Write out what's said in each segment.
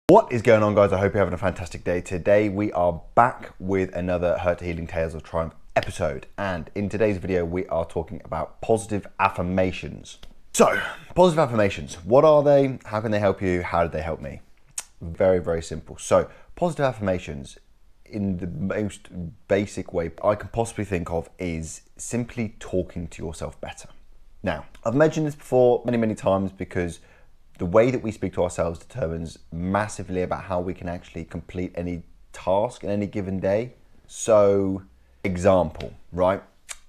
What is going on, guys? I hope you're having a fantastic day. Today we are back with another Hurt to Healing Tales of Triumph episode, and in today's video we are talking about positive affirmations. So, positive affirmations, what are they? How can they help you? How did they help me? Very simple. So, positive affirmations, in the most basic way I can possibly think of, is simply talking to yourself better. Now, I've mentioned this before many times because the way that we speak to ourselves determines massively about how we can actually complete any task in any given day. So, example, right?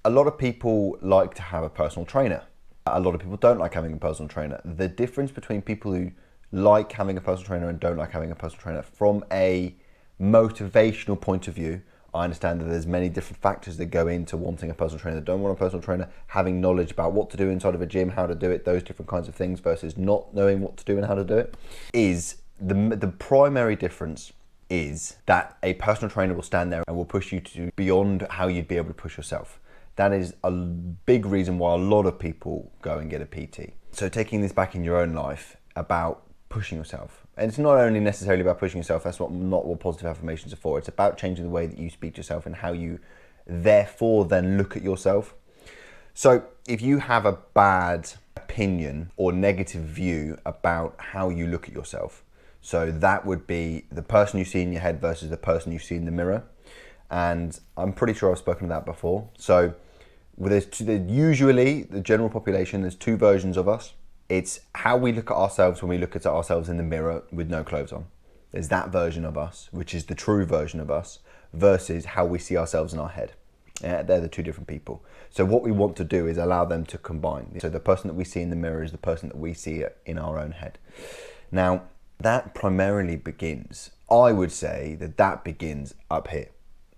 A lot of people like to have a personal trainer. A lot of people don't like having a personal trainer. The difference between people who like having a personal trainer and don't like having a personal trainer, from a motivational point of view, I understand that there's many different factors that go into wanting a personal trainer, don't want a personal trainer, having knowledge about what to do inside of a gym, how to do it, those different kinds of things, versus not knowing what to do and how to do it. Is the primary difference is that a personal trainer will stand there and will push you to beyond how you'd be able to push yourself. That is a big reason why a lot of people go and get a PT. So taking this back in your own life about pushing yourself. And it's not only necessarily about pushing yourself, that's not what positive affirmations are for. It's about changing the way that you speak to yourself and how you therefore then look at yourself. So if you have a bad opinion or negative view about how you look at yourself, so that would be the person you see in your head versus the person you see in the mirror. And I'm pretty sure I've spoken about that before. So there's usually, the general population, there's two versions of us. It's how we look at ourselves when we look at ourselves in the mirror with no clothes on. There's that version of us, which is the true version of us, versus how we see ourselves in our head. Yeah, they're the two different people. So what we want to do is allow them to combine. So the person that we see in the mirror is the person that we see in our own head. Now, that primarily begins, I would say that begins up here.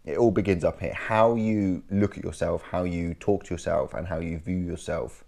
It all begins up here. How you look at yourself, how you talk to yourself, and how you view yourself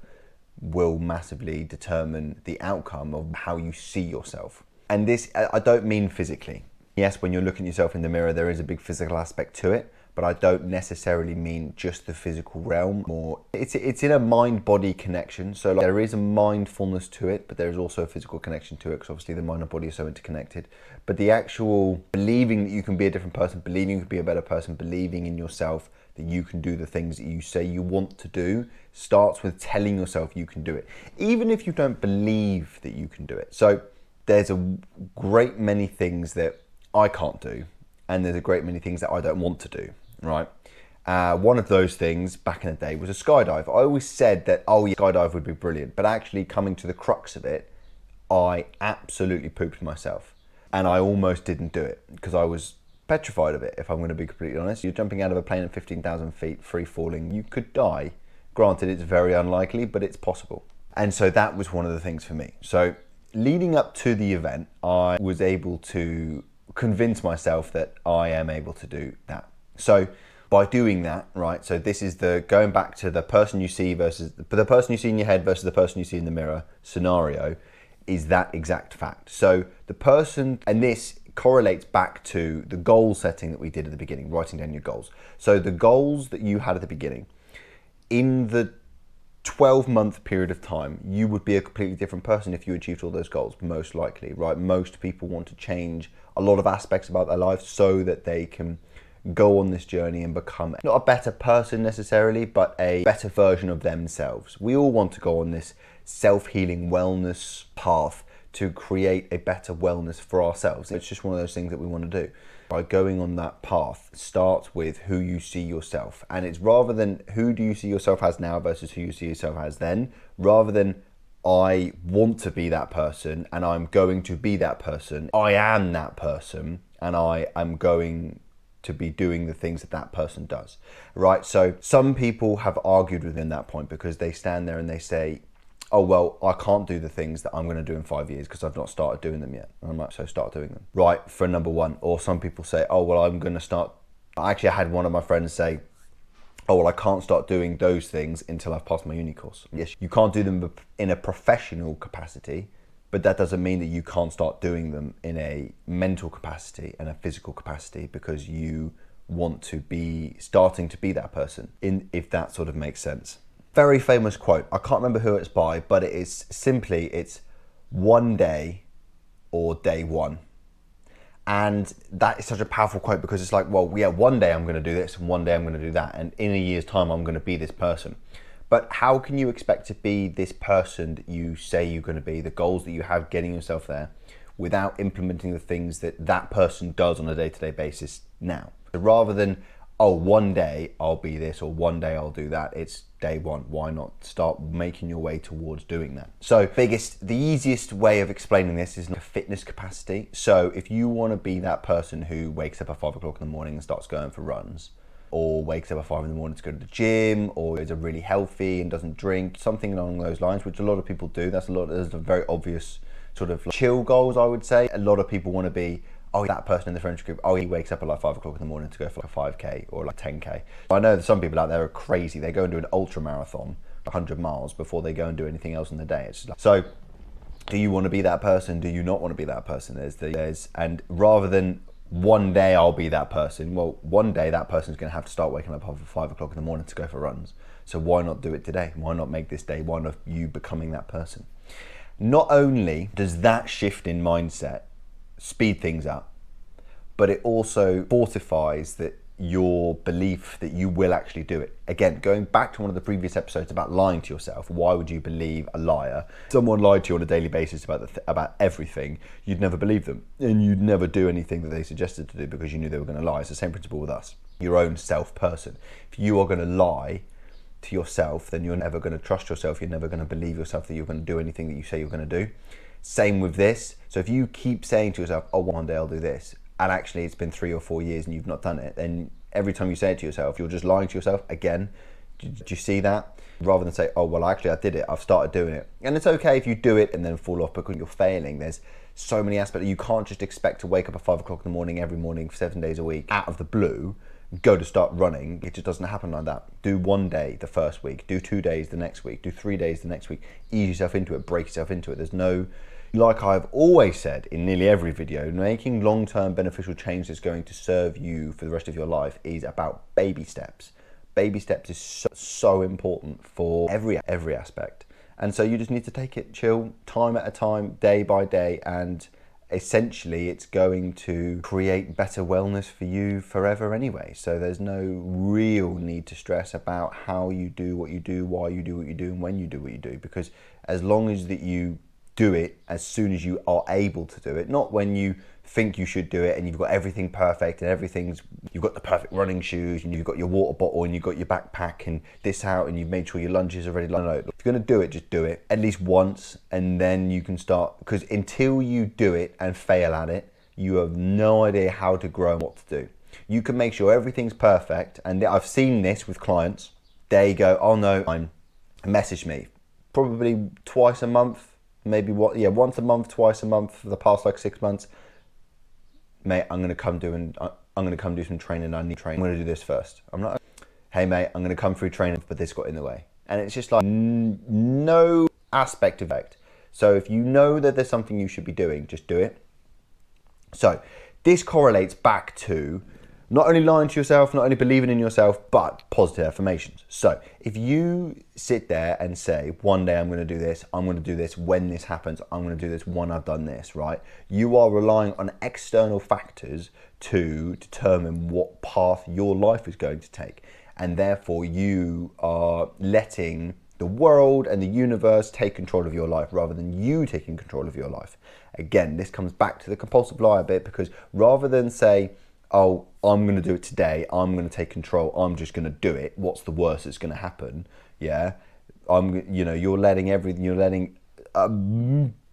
will massively determine the outcome of how you see yourself. And this, I don't mean physically. Yes, when you're looking at yourself in the mirror, there is a big physical aspect to it, but I don't necessarily mean just the physical realm. Or it's in a mind-body connection. So like, there is a mindfulness to it, but there is also a physical connection to it, because obviously the mind and body are so interconnected. But the actual believing that you can be a different person, believing you can be a better person, believing in yourself, that you can do the things that you say you want to do, starts with telling yourself you can do it, even if you don't believe that you can do it. So there's a great many things that I can't do, and there's a great many things that I don't want to do, right? One of those things back in the day was a skydive. I always said that, oh yeah, skydive would be brilliant, but actually coming to the crux of it, I absolutely pooped myself, and I almost didn't do it because I was petrified of it, if I'm going to be completely honest. You're jumping out of a plane at 15,000 feet, free falling, you could die. Granted, it's very unlikely, but it's possible. And so that was one of the things for me. So leading up to the event, I was able to convince myself that I am able to do that. So by doing that, right, so this is the going back to the person you see versus the person you see in your head versus the person you see in the mirror scenario, is that exact fact. So the person, and this correlates back to the goal setting that we did at the beginning, writing down your goals. So the goals that you had at the beginning, in the 12-month period of time, you would be a completely different person if you achieved all those goals, most likely, right? Most people want to change a lot of aspects about their life so that they can go on this journey and become not a better person necessarily, but a better version of themselves. We all want to go on this self-healing wellness path to create a better wellness for ourselves. It's just one of those things that we want to do. By going on that path, start with who you see yourself. And it's rather than who do you see yourself as now versus who you see yourself as then, rather than I want to be that person and I'm going to be that person. I am that person and I am going to be doing the things that that person does, right? So some people have argued within that point because they stand there and they say, oh, well, I can't do the things that I'm going to do in 5 years because I've not started doing them yet. And I'm like, so start doing them. Right, for number one. Or some people say, oh, well, I'm going to start. Actually, I had one of my friends say, oh, well, I can't start doing those things until I've passed my uni course. Yes, you can't do them in a professional capacity, but that doesn't mean that you can't start doing them in a mental capacity and a physical capacity because you want to be starting to be that person, if that sort of makes sense. Very famous quote. I can't remember who it's by, but it is simply, it's one day or day one. And that is such a powerful quote, because it's like, well, yeah, one day I'm going to do this and one day I'm going to do that. And in a year's time, I'm going to be this person. But how can you expect to be this person that you say you're going to be, the goals that you have, getting yourself there, without implementing the things that that person does on a day-to-day basis now? So rather than, oh, one day I'll be this or one day I'll do that, it's day one. Why not start making your way towards doing that? So the easiest way of explaining this is a fitness capacity. So if you want to be that person who wakes up at 5 o'clock in the morning and starts going for runs, or wakes up at 5 in the morning to go to the gym, or is really healthy and doesn't drink, something along those lines, which a lot of people do. There's a very obvious sort of chill goals, I would say. A lot of people want to be, oh, that person in the friendship group, oh, he wakes up at like 5 o'clock in the morning to go for like a 5K or like 10K. I know that some people out there are crazy. They go and do an ultra marathon, 100 miles, before they go and do anything else in the day. It's like, so do you want to be that person? Do you not want to be that person? And rather than one day I'll be that person, well, one day that person's going to have to start waking up at 5 o'clock in the morning to go for runs. So why not do it today? Why not make this day one of you becoming that person? Not only does that shift in mindset speed things up, but it also fortifies that your belief that you will actually do it. Again, going back to one of the previous episodes about lying to yourself, why would you believe a liar? If someone lied to you on a daily basis about everything, you'd never believe them, and you'd never do anything that they suggested to do because you knew they were going to lie. It's the same principle with us, your own self person. If you are going to lie to yourself, then you're never going to trust yourself. You're never going to believe yourself that you're going to do anything that you say you're going to do. Same with this. So if you keep saying to yourself, oh, one day I'll do this, and actually it's been 3 or 4 years and you've not done it, then every time you say it to yourself, you're just lying to yourself again. Did you see that? Rather than say, oh, well, actually I did it, I've started doing it. And it's okay if you do it and then fall off because you're failing. There's so many aspects. You can't just expect to wake up at 5 o'clock in the morning every morning, 7 days a week, out of the blue, go to start running. It just doesn't happen like that. Do one day the first week, do 2 days the next week, do 3 days the next week, ease yourself into it, break yourself into it. There's no, like I've always said in nearly every video, making long-term beneficial change that's going to serve you for the rest of your life is about baby steps. Baby steps is so important for every aspect. And so you just need to take it chill, time at a time, day by day, and essentially it's going to create better wellness for you forever anyway. So there's no real need to stress about how you do what you do, why you do what you do, and when you do what you do, because as long as that you do it as soon as you are able to do it, not when you think you should do it and you've got everything perfect and you've got the perfect running shoes and you've got your water bottle and you've got your backpack and this out and you've made sure your lunches are ready. No, if you're going to do it, just do it at least once, and then you can start, because until you do it and fail at it, you have no idea how to grow and what to do. You can make sure everything's perfect, and I've seen this with clients. They go, oh no, message me probably twice a month, maybe once a month, twice a month for the past like 6 months. Mate, I'm gonna come do some training. I need training. I'm gonna do this first. I'm not. Hey mate, I'm gonna come through training, but this got in the way, and it's just like no aspect of it. So if you know that there's something you should be doing, just do it. So this correlates back to not only lying to yourself, not only believing in yourself, but positive affirmations. So if you sit there and say, one day I'm going to do this, I'm going to do this when this happens, I'm going to do this when I've done this, right? You are relying on external factors to determine what path your life is going to take. And therefore you are letting the world and the universe take control of your life rather than you taking control of your life. Again, this comes back to the compulsive liar bit, because rather than say, oh, I'm going to do it today, I'm going to take control, I'm just going to do it, what's the worst that's going to happen? Yeah, you're letting a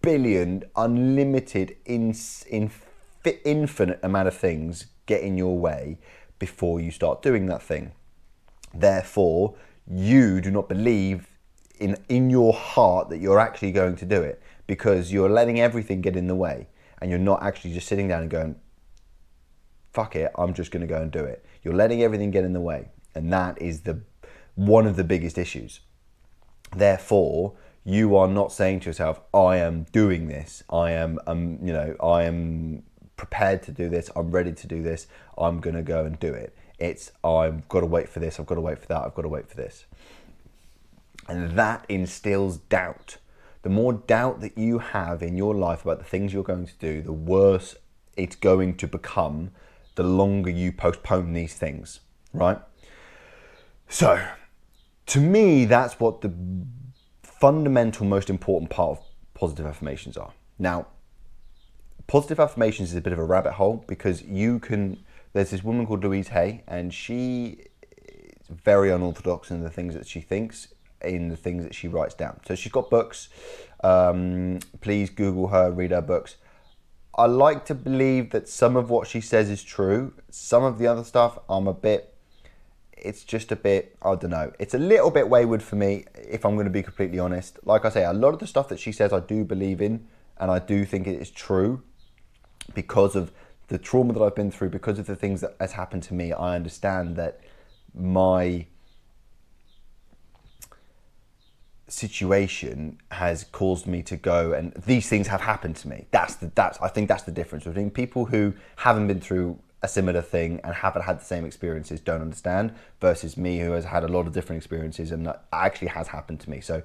billion, unlimited, infinite amount of things get in your way before you start doing that thing. Therefore, you do not believe in your heart that you're actually going to do it, because you're letting everything get in the way, and you're not actually just sitting down and going, fuck it, I'm just going to go and do it. You're letting everything get in the way, and that is one of the biggest issues. Therefore, you are not saying to yourself, I am doing this, I am prepared to do this, I'm ready to do this, I'm going to go and do it. It's, I've got to wait for this, I've got to wait for that, I've got to wait for this. And that instills doubt. The more doubt that you have in your life about the things you're going to do, the worse it's going to become the longer you postpone these things, right? So, to me, that's what the fundamental, most important part of positive affirmations are. Now, positive affirmations is a bit of a rabbit hole because there's this woman called Louise Hay, and she is very unorthodox in the things that she thinks, in the things that she writes down. So she's got books. Please Google her, read her books. I like to believe that some of what she says is true. Some of the other stuff, it's just a bit, I don't know. It's a little bit wayward for me, if I'm going to be completely honest. Like I say, a lot of the stuff that she says I do believe in, and I do think it is true because of the trauma that I've been through, because of the things that has happened to me. I understand that my situation has caused me to go, and these things have happened to me. I think that's the difference between people who haven't been through a similar thing and haven't had the same experiences, don't understand, versus me who has had a lot of different experiences and that actually has happened to me. So,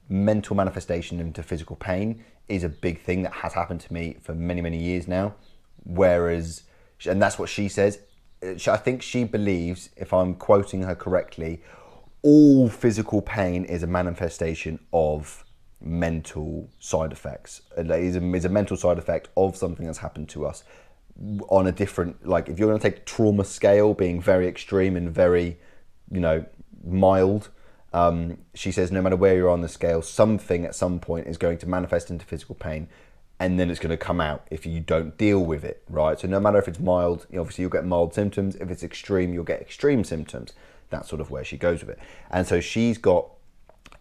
mental manifestation into physical pain is a big thing that has happened to me for many, many years now. Whereas, and that's what she says, I think she believes, if I'm quoting her correctly, all physical pain is a manifestation of mental side effects. It is a mental side effect of something that's happened to us on a different, like if you're going to take trauma scale being very extreme and very, mild, she says no matter where you're on the scale, something at some point is going to manifest into physical pain, and then it's going to come out if you don't deal with it, right? So no matter if it's mild, obviously you'll get mild symptoms. If it's extreme, you'll get extreme symptoms. That's sort of where she goes with it. And so she's got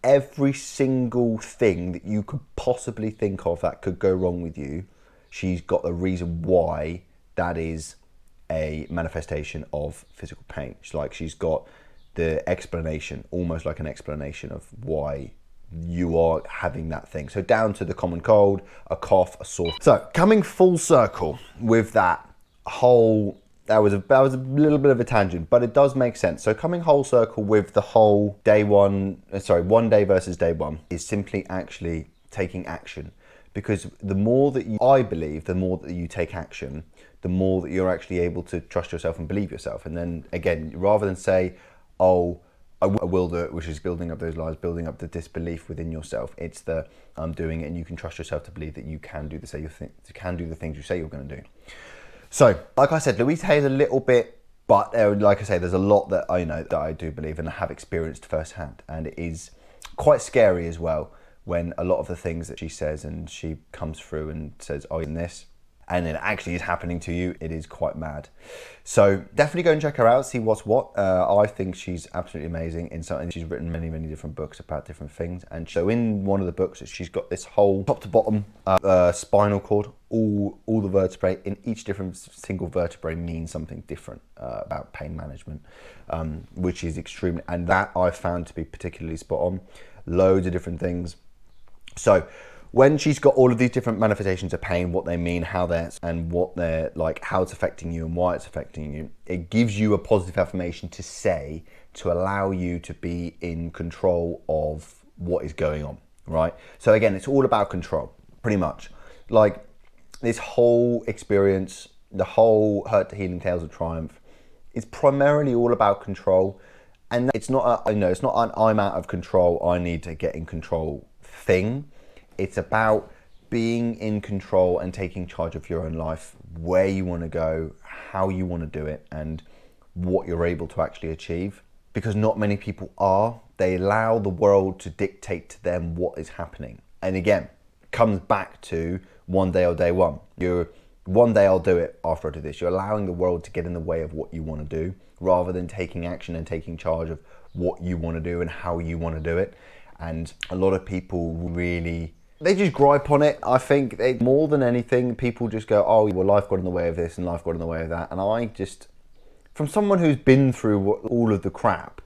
every single thing that you could possibly think of that could go wrong with you. She's got the reason why that is a manifestation of physical pain. She's got the explanation, almost like an explanation of why you are having that thing. So down to the common cold, a cough, a sore. So coming full circle with that was a little bit of a tangent, but it does make sense. So coming whole circle with the whole one day versus day one is simply actually taking action. Because the more that you take action, the more that you're actually able to trust yourself and believe yourself. And then again, rather than say, oh, I will do it, which is building up those lies, building up the disbelief within yourself. It's the I'm doing it, and you can trust yourself to believe that you can do the things you say you're going to do. So, like I said, Louise Hay is a little bit, but like I say, there's a lot that I know that I do believe and have experienced firsthand, and it is quite scary as well when a lot of the things that she says and she comes through and says, oh, in this, and it actually is happening to you. It is quite mad. So definitely go and check her out, see what's what. I think she's absolutely amazing in something. She's written many, many different books about different things. And so in one of the books, she's got this whole top to bottom spinal cord, all the vertebrae. In each different single vertebrae means something different about pain management, which is extremely, and that I found to be particularly spot on. Loads of different things. So when she's got all of these different manifestations of pain, what they mean, how they're like, how it's affecting you and why it's affecting you, it gives you a positive affirmation to say to allow you to be in control of what is going on, right? So again, it's all about control, pretty much. Like this whole experience, the whole Hurt to Healing Tales of Triumph, is primarily all about control. And it's not it's not an I'm out of control, I need to get in control thing. It's about being in control and taking charge of your own life, where you want to go, how you want to do it, and what you're able to actually achieve. Because not many people are. They allow the world to dictate to them what is happening. And again, it comes back to one day or day one. One day I'll do it after I do this. You're allowing the world to get in the way of what you want to do, rather than taking action and taking charge of what you want to do and how you want to do it. And a lot of people really, they just gripe on it. I think more than anything, people just go, oh, well, life got in the way of this and life got in the way of that. And I just, from someone who's been through all of the crap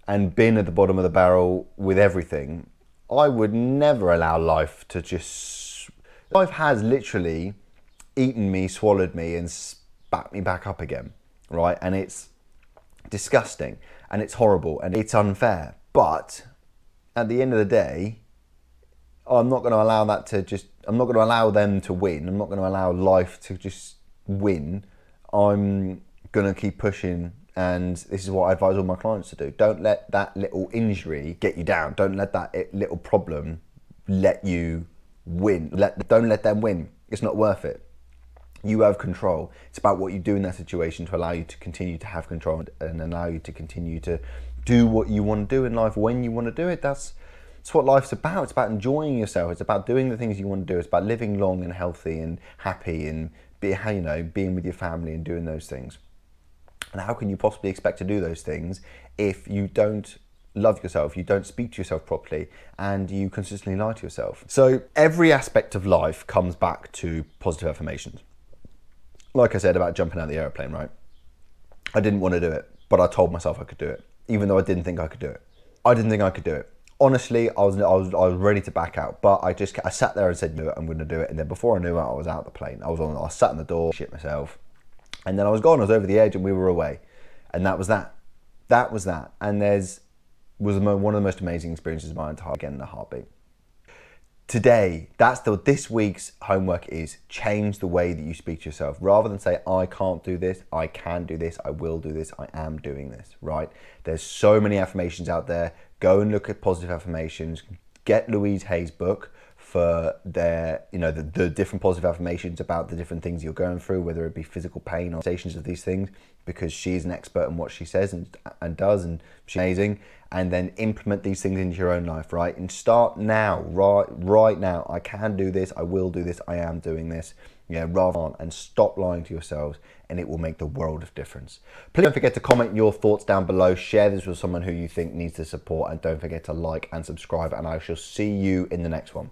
and been at the bottom of the barrel with everything, I would never allow life to just, life has literally eaten me, swallowed me and spat me back up again, right? And it's disgusting and it's horrible and it's unfair. But at the end of the day, I'm not going to allow that to just I'm not going to allow them to win. I'm not going to allow life to just win. I'm going to keep pushing, and this is what I advise all my clients to do. Don't let that little injury get you down. Don't let that little problem let you win. Don't let them win. It's not worth it. You have control. It's about what you do in that situation to allow you to continue to have control and allow you to continue to do what you want to do in life when you want to do it. That's what life's about. It's about enjoying yourself. It's about doing the things you want to do. It's about living long and healthy and happy and being with your family and doing those things. And how can you possibly expect to do those things if you don't love yourself, you don't speak to yourself properly, and you consistently lie to yourself? So every aspect of life comes back to positive affirmations. Like I said about jumping out of the airplane, right? I didn't want to do it, but I told myself I could do it, even though I didn't think I could do it. I didn't think I could do it. Honestly, I was ready to back out, but I sat there and said, no, I'm going to do it. And then before I knew it, I was out the plane. I sat in the door, shit myself, and then I was gone. I was over the edge, and we were away, and that was that. That was that. And was one of the most amazing experiences of my entire, again, in a heartbeat. Today, this week's homework is change the way that you speak to yourself. Rather than say, I can't do this, I can do this, I will do this, I am doing this, right? There's so many affirmations out there. Go and look at positive affirmations. Get Louise Hay's book for the different positive affirmations about the different things you're going through, whether it be physical pain or sensations of these things, because she's an expert in what she says and does, and she's amazing. And then implement these things into your own life, right? And start now, right now. I can do this, I will do this, I am doing this. And stop lying to yourselves, and it will make the world of difference. Please don't forget to comment your thoughts down below. Share this with someone who you think needs the support, and don't forget to like and subscribe, and I shall see you in the next one.